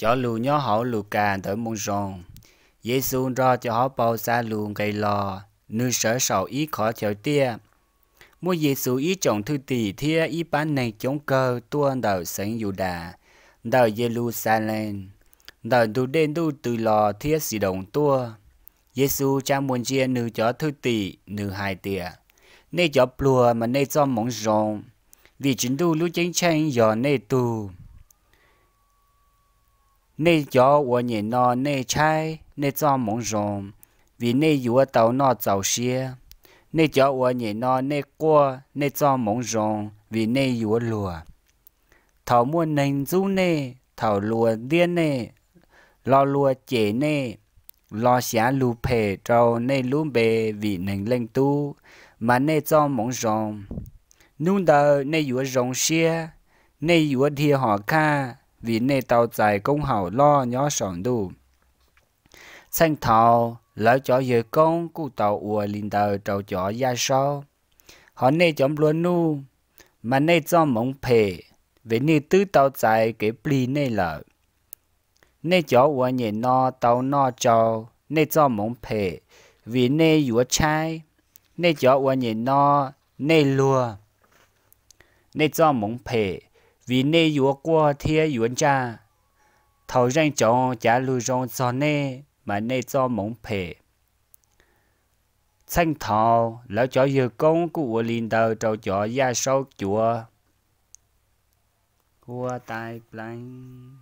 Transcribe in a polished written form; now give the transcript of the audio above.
cho lù nhó hậu lù càn tới mông rong. Giê-xu ra cho họ bao xa lù gây lò, nữ sở sầu ý khó chở tia. Mua Giê-xu ý trọng thư tỷ thia ý bán này chống cơ tuôn đầu sánh dù đà, đầu Giê-lu-sa-lên, đầu đu đen đu từ lò thia xì đồng tua. Giê-xu cha muốn chia nữ cho thư tỷ, nữ hai tìa. Nê cho plùa mà nê cho mông rong, vì chính đu lưu chênh chênh dò nê tù. Nê cho wo nhẹ nó nê chai, nê cho mông rong, vì nê dùa tàu nó giàu xia. Nê cho wo nhẹ nó nê qua, nê cho mông rong, vì nê dùa lùa. Thảo mua nênh du nê, thảo lùa điên nê, lo lùa chế nê, lo xá lù phê trâu nê lù bê vì nênh lên tu, mà nê cho mông rong. Nung đờ nê dùa rong xia, nê dùa thìa họ ca, vì nê tàu dài công hậu lo nhỏ sỏn đủ. Xanh thảo, lỡ cho dừa công cụ tàu ua linh tờ trâu chó gia sau. Họ nê chóng luôn nu, mà nê cho mông phê, vì nê tứ tàu dài kế bì nê lỡ. Nê chó ua nhẹ no tàu no trâu, nê cho mông phê, vì nê dùa chai. Nê chó ua nhẹ no, nê lùa. Nê cho mông phê, vì nê dùa qua thia dùa cha. Thầu ranh chồng chả lưu rong cho nê, mà nê cho mông phê. Xanh thảo, lỡ cho dừa công của linh tờ trâu chó gia sâu chùa. Qua tai planh.